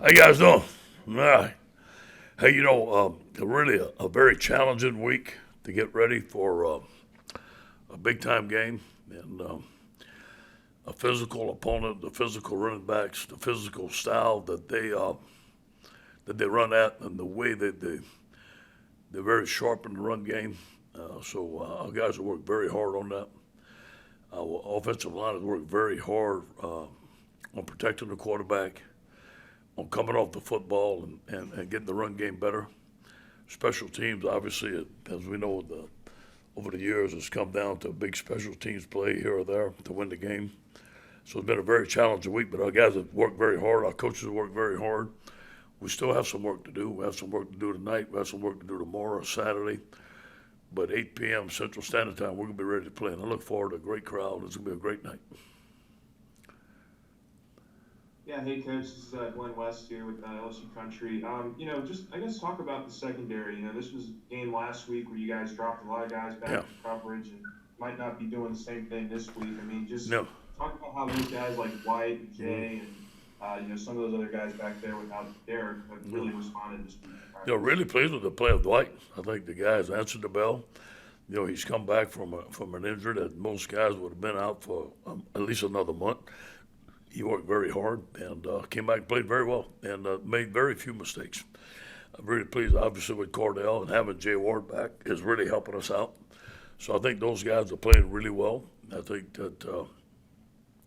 How you guys doing? All right. Hey, really a very challenging week to get ready for a big time game and a physical opponent, the physical running backs, the physical style that they run at, and the way that they're very sharp in the run game. So our guys have worked very hard on that. Our offensive line has worked very hard on protecting the quarterback, on coming off the football and getting the run game better. Special teams, obviously, as we know, over the years, has come down to a big special teams play here or there to win the game. So it's been a very challenging week, but our guys have worked very hard. Our coaches have worked very hard. We still have some work to do. We have some work to do tonight. We have some work to do tomorrow, Saturday. But 8 p.m. Central Standard Time, we're going to be ready to play. And I look forward to a great crowd. It's going to be a great night. Yeah, hey coach, this is Glenn West here with LSU Country. Just I guess talk about the secondary. This was a game last week where you guys dropped a lot of guys back Yeah. in coverage and might not be doing the same thing this week. Just No. talk about how those guys like White and Jay and some of those other guys back there without Derek have really responded this week. Really pleased with the play of Dwight. I think the guys answered the bell. He's come back from an injury that most guys would have been out for at least another month. He worked very hard and came back and played very well and made very few mistakes. I'm really pleased, obviously, with Cordell and having Jay Ward back is really helping us out. So I think those guys are playing really well. I think that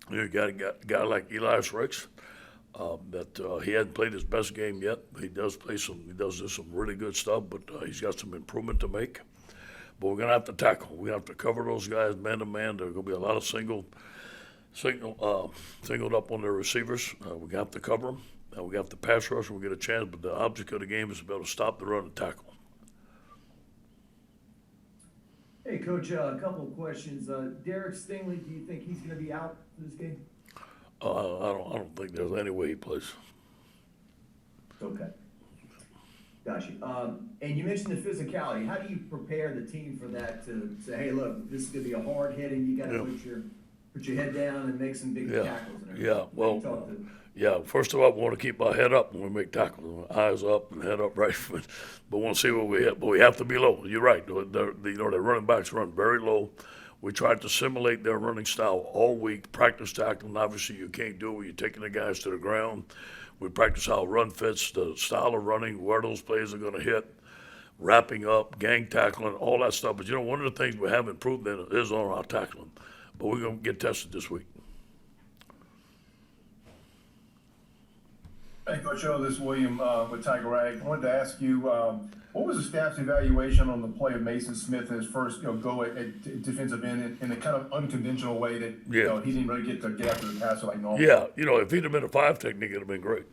you got a guy like Elias Ricks that he hasn't played his best game yet. He does play some. He does do some really good stuff, but he's got some improvement to make. But we're gonna have to tackle. We have to cover those guys man to man. There's gonna be a lot of singled up on their receivers. We have to cover them. We have to pass rush when we get a chance, but the object of the game is to be able to stop the run and tackle. Hey, Coach, a couple of questions. Derek Stingley, do you think he's going to be out for this game? I don't think there's any way he plays. Okay. Gotcha. And you mentioned the physicality. How do you prepare the team for that to say, hey, look, this is going to be a hard hitting. You got to put your head down and make some big tackles and everything. Yeah. First of all, we want to keep our head up when we make tackles, eyes up and head up, right. But we want to see what we hit. But we have to be low. You're right. The running backs run very low. We tried to simulate their running style all week, practice tackling. Obviously, you can't do it when you're taking the guys to the ground. We practice how run fits, the style of running, where those plays are going to hit, wrapping up, gang tackling, all that stuff. But one of the things we have improved in is on our tackling. But we're going to get tested this week. Hey, Coach O, this is William with Tiger Rag. I wanted to ask you, what was the staff's evaluation on the play of Mason Smith in his first go at defensive end in a kind of unconventional way that he didn't really get after the passer like normal? Yeah, if he'd have been a 5 technique, it'd have been great.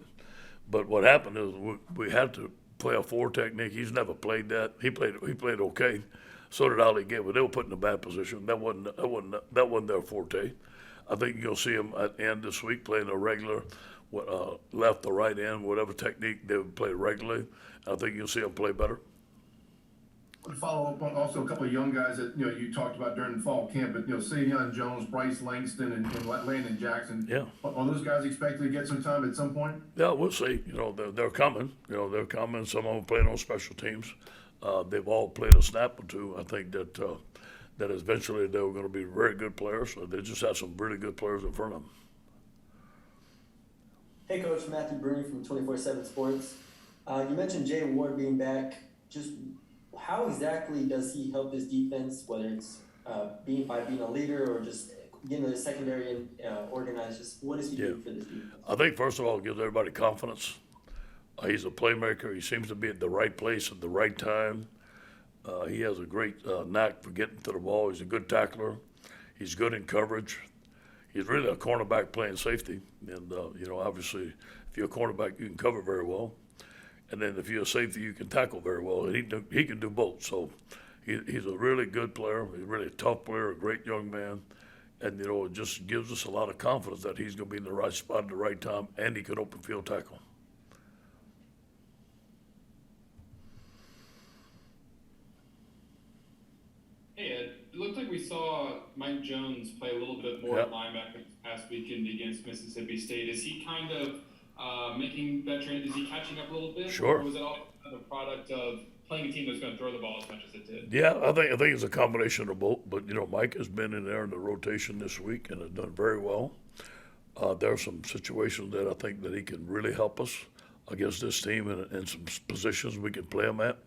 But what happened is we had to play a 4 technique. He's never played that. He played okay. So did Ali Gay, but they were put in a bad position. That wasn't their forte. I think you'll see him at the end this week playing a regular left or right end, whatever technique they would play regularly. I think you'll see them play better. To follow up on also a couple of young guys that you talked about during the fall camp, but Savion Jones, Bryce Langston, and Landon Jackson. Yeah. Are those guys expected to get some time at some point? Yeah, we'll see. They're coming. They're coming. Some of them playing on special teams. They've all played a snap or two. I think that eventually they were going to be very good players. So they just have some really good players in front of them. Hey, Coach, Matthew Bruni from 24/7 Sports. You mentioned Jay Ward being back. Just how exactly does he help this defense, whether it's being a leader or just getting the secondary and organized? Just what does he do for this defense? I think, first of all, it gives everybody confidence. He's a playmaker. He seems to be at the right place at the right time. He has a great knack for getting to the ball. He's a good tackler. He's good in coverage. He's really a cornerback playing safety. And, obviously, if you're a cornerback, you can cover very well. And then if you're a safety, you can tackle very well. And he can do both. So he's a really good player. He's a really tough player, a great young man. And, it just gives us a lot of confidence that he's going to be in the right spot at the right time, and he can open field tackle. Hey, Ed. It looked like we saw Mike Jones play a little bit more at linebacker this past weekend against Mississippi State. Is he kind of making that trend? Is he catching up a little bit? Sure. Or was it all kind of a product of playing a team that's going to throw the ball as much as it did? Yeah, I think it's a combination of both. But Mike has been in there in the rotation this week and has done very well. There are some situations that I think that he can really help us against this team, and in some positions we can play him at,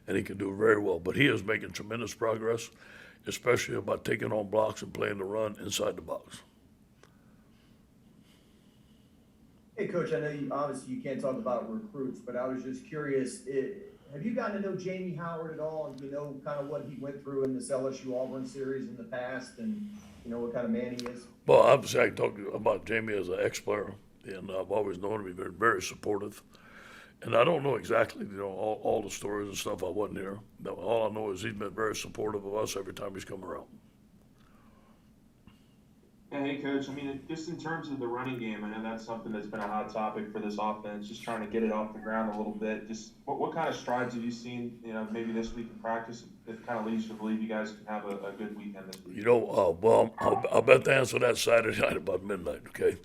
and he can do very well. But he is making tremendous progress, especially about taking on blocks and playing the run inside the box. Hey, Coach, I know obviously you can't talk about recruits, but I was just curious, have you gotten to know Jamie Howard at all? And kind of what he went through in this LSU Auburn series in the past, and what kind of man he is? Well, obviously I can talk about Jamie as an ex-player, and I've always known him to be very, very supportive. And I don't know exactly, all the stories and stuff. I wasn't here. All I know is he's been very supportive of us every time he's come around. Yeah, hey, Coach. I mean, just in terms of the running game, I know that's something that's been a hot topic for this offense, just trying to get it off the ground a little bit. Just what kind of strides have you seen, maybe this week in practice that kind of leads you to believe you guys can have a good weekend this week? Well, I'll bet to answer that Saturday night about midnight, okay?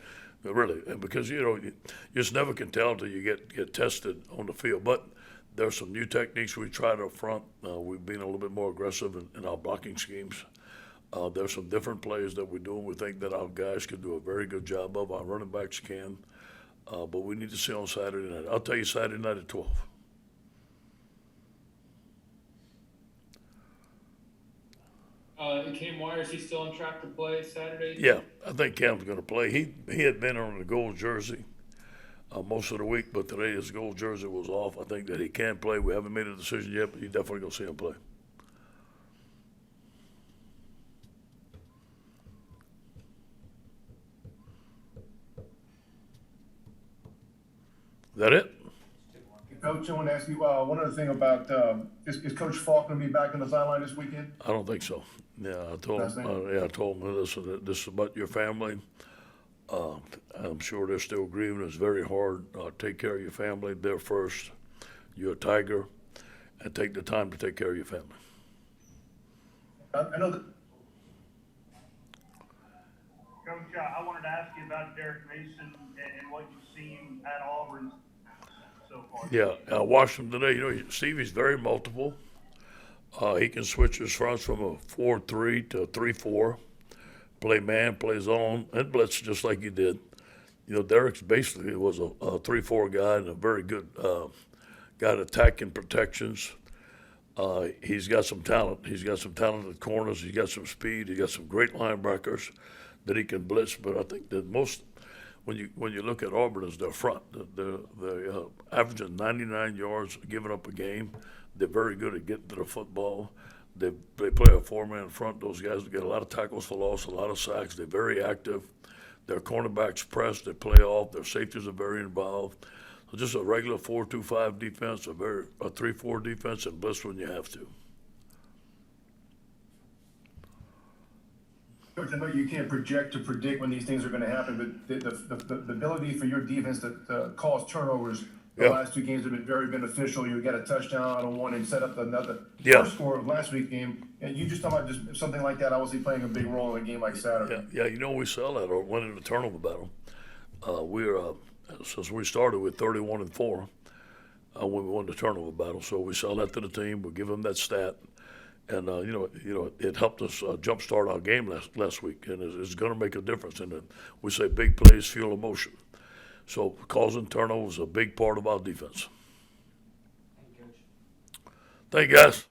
Really, because, you just never can tell until you get tested on the field. But there's some new techniques we tried up front. We've been a little bit more aggressive in our blocking schemes. There's some different plays that we're doing. We think that our guys can do a very good job of. Our running backs can. But we need to see on Saturday night. I'll tell you Saturday night at 12. Cam Wire, is he still on track to play Saturday? Yeah, I think Cam's going to play. He had been on the gold jersey most of the week, but today his gold jersey was off. I think that he can play. We haven't made a decision yet, but you definitely going to see him play. Is that it? Coach, I want to ask you one other thing about is Coach Falk going to be back on the sideline this weekend? I don't think so. Yeah, I told him. I told him, listen, this is about your family. I'm sure they're still grieving. It's very hard. Take care of your family. They're first. You're a Tiger, and take the time to take care of your family. I know that. Coach, I wanted to ask you about Derek Mason and what you've seen at Auburn so far. Yeah, I watched him today. Stevie's very multiple. He can switch his fronts from a 4-3 to a 3-4, play man, play zone, and blitz just like he did. Derek's basically was a 3-4 guy and a very good guy at attacking protections. He's got some talent. He's got some talented corners. He's got some speed. He's got some great linebackers that he can blitz. But I think that most, when you look at Auburn, is their front. They're averaging 99 yards giving up a game. They're very good at getting to the football. They play a four-man front. Those guys get a lot of tackles for loss, a lot of sacks. They're very active. Their cornerbacks press. They play off. Their safeties are very involved. So just a regular 4-2-5 defense, a 3-4 defense, and blitz when you have to. Coach, I know you can't predict when these things are going to happen, but the ability for your defense to cause turnovers the last two games have been very beneficial. You got a touchdown on one and set up another first score of last week's game. And you just talking about just something like that obviously playing a big role in a game like Saturday. Yeah, we sell that or winning the turnover battle. Since we started with 31-4 when we won the turnover battle, so we sell that to the team. We give them that stat. And it helped us jumpstart our game last week, and it's going to make a difference. And we say big plays fuel emotion, so causing turnovers is a big part of our defense. Thank you, Coach. Thank you, guys.